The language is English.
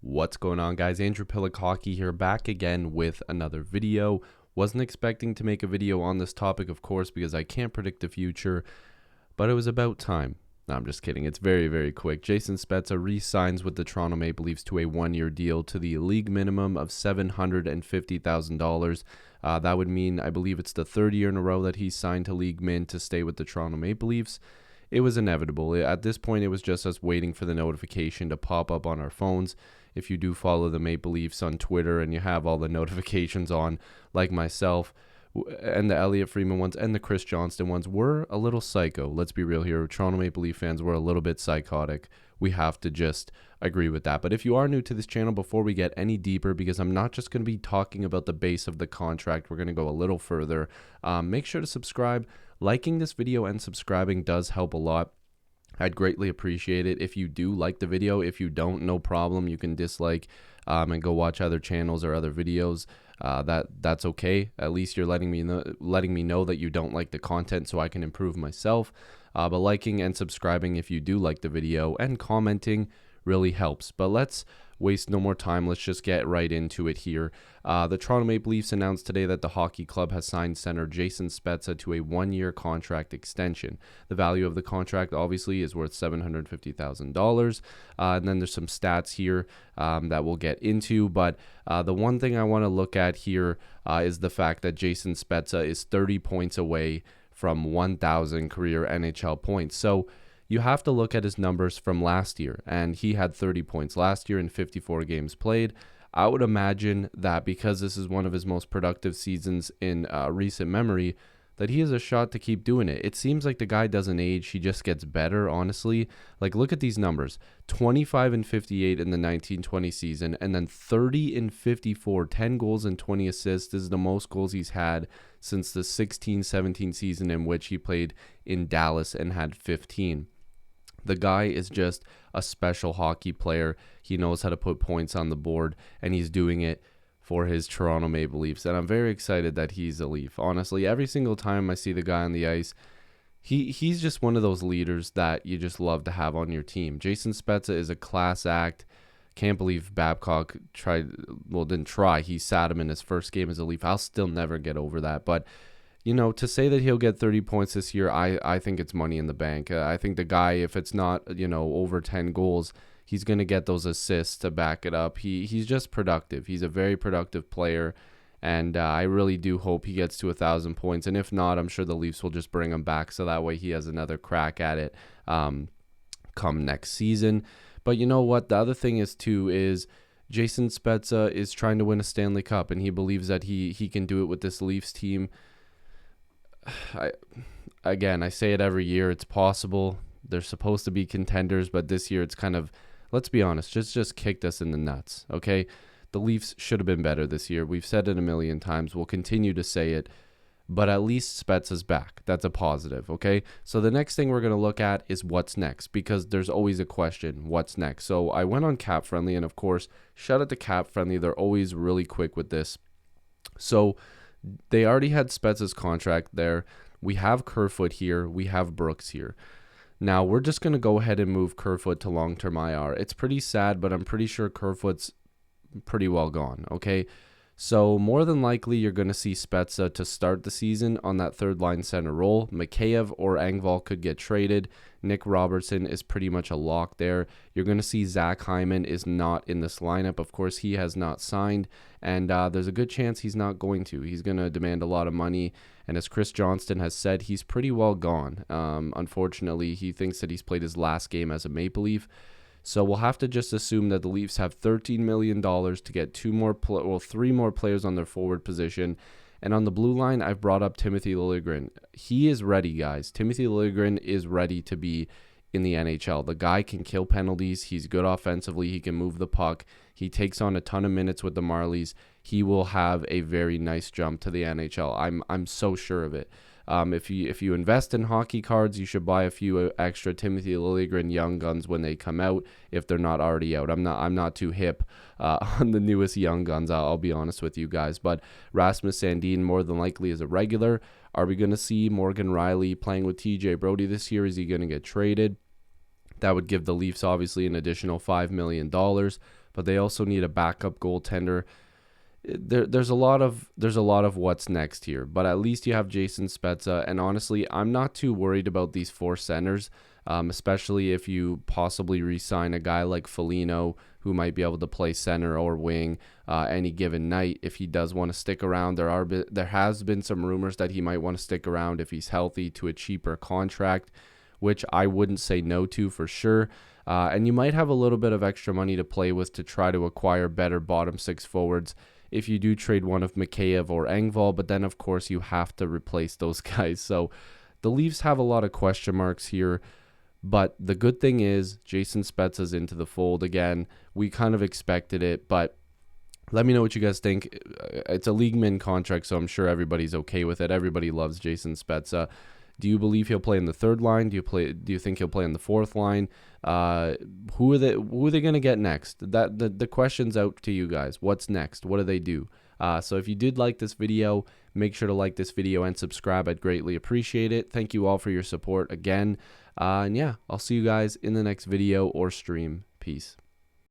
What's going on, guys? Andrew Piluk Hockey here, back again with another video. Wasn't expecting to make a video on this topic, of course, because I can't predict the future, but it was about time. No, I'm just kidding. It's very, very quick. Jason Spezza re-signs with the Toronto Maple Leafs to a one-year deal to the league minimum of $750,000. That would mean, I believe it's the third year in a row that he's signed to league min to stay with the Toronto Maple Leafs. It was inevitable. At this point, it was just us waiting for the notification to pop up on our phones. If you do follow the Maple Leafs on Twitter and you have all the notifications on, like myself, and the Elliot Friedman ones and the Chris Johnston ones, we're a little psycho. Let's be real here. Toronto Maple Leaf fans, we're a little bit psychotic. We have to just agree with that. But if you are new to this channel, before we get any deeper, because I'm not just going to be talking about the base of the contract, we're going to go a little further. Make sure to subscribe. Liking this video and subscribing does help a lot. I'd greatly appreciate it if you do like the video. If you don't, no problem. You can dislike and go watch other channels or other videos. That's okay. At least you're letting me know that you don't like the content, so I can improve myself. But liking and subscribing if you do like the video, and commenting really helps. But let's waste no more time. Let's just get right into it here. The Toronto Maple Leafs announced today that the hockey club has signed center Jason Spezza to a one-year contract extension. The value of the contract obviously is worth $750,000. And then there's some stats here that we'll get into. But the one thing I want to look at here is the fact that Jason Spezza is 30 points away from 1,000 career NHL points. So you have to look at his numbers from last year, and he had 30 points last year in 54 games played. I would imagine that because this is one of his most productive seasons in recent memory, that he has a shot to keep doing it. It seems like the guy doesn't age. He just gets better, honestly. Like, look at these numbers. 25 and 58 in the 1920 season, and then 30 and 54, 10 goals and 20 assists. This is the most goals he's had since the 16-17 season, in which he played in Dallas and had 15. The guy is just a special hockey player. He knows how to put points on the board, and he's doing it for his Toronto Maple Leafs. And I'm very excited that he's a Leaf. Honestly, every single time I see the guy on the ice, he's just one of those leaders that you just love to have on your team. Jason Spezza is a class act. Can't believe Babcock didn't try. He sat him in his first game as a Leaf. I'll still never get over that. But you know, to say that he'll get 30 points this year, I think it's money in the bank. I think the guy, if it's not, over 10 goals, he's going to get those assists to back it up. He's just productive. He's a very productive player, and I really do hope he gets to 1,000 points. And if not, I'm sure the Leafs will just bring him back, so that way he has another crack at it come next season. But you know what? The other thing is, too, is Jason Spezza is trying to win a Stanley Cup, and he believes that he can do it with this Leafs team. I say it every year. It's possible. They're supposed to be contenders, but this year it's kind of, let's be honest, just kicked us in the nuts, okay? The Leafs should have been better this year. We've said it a million times. We'll continue to say it, but at least Spezza's back. That's a positive, okay? So the next thing we're going to look at is what's next, because there's always a question, what's next? So I went on Cap Friendly, and of course, shout out to Cap Friendly. They're always really quick with this. So they already had Spezza's contract there. We have Kerfoot here. We have Brooks here. Now, we're just going to go ahead and move Kerfoot to long-term IR. It's pretty sad, but I'm pretty sure Kerfoot's pretty well gone, okay? So more than likely, you're going to see Spezza to start the season on that third-line center role. Mikheyev or Engvall could get traded. Nick Robertson is pretty much a lock there. You're going to see Zach Hyman is not in this lineup. Of course, he has not signed, and there's a good chance he's not going to. He's going to demand a lot of money, and as Chris Johnston has said, he's pretty well gone. Unfortunately, he thinks that he's played his last game as a Maple Leaf. So we'll have to just assume that the Leafs have $13 million to get three more players on their forward position. And on the blue line, I've brought up Timothy Liljegren. He is ready, guys. Timothy Liljegren is ready to be in the NHL. The guy can kill penalties. He's good offensively. He can move the puck. He takes on a ton of minutes with the Marlies. He will have a very nice jump to the NHL. I'm so sure of it. If you invest in hockey cards, you should buy a few extra Timothy Liljegren Young Guns when they come out, if they're not already out. I'm not too hip on the newest Young Guns, I'll be honest with you guys. But Rasmus Sandin more than likely is a regular. Are we going to see Morgan Riley playing with TJ Brody this year? Is he going to get traded? That would give the Leafs obviously an additional $5 million. but they also need a backup goaltender. There's a lot of what's next here, but at least you have Jason Spezza, and honestly, I'm not too worried about these 4 centers, especially if you possibly re-sign a guy like Foligno, who might be able to play center or wing any given night if he does want to stick around. There has been some rumors that he might want to stick around if he's healthy to a cheaper contract, which I wouldn't say no to for sure. And you might have a little bit of extra money to play with to try to acquire better bottom 6 forwards if you do trade one of Mikheyev or Engvall, but then of course you have to replace those guys. So the Leafs have a lot of question marks here, but the good thing is Jason Spezza's into the fold again. We kind of expected it, but let me know what you guys think. It's a league min contract, so I'm sure everybody's okay with it. Everybody loves Jason Spezza. Do you believe he'll play in the 3rd line? Do you think he'll play in the 4th line? Who are they going to get next? The question's out to you guys. What's next? What do they do? So if you did like this video, make sure to like this video and subscribe. I'd greatly appreciate it. Thank you all for your support again. And yeah, I'll see you guys in the next video or stream. Peace.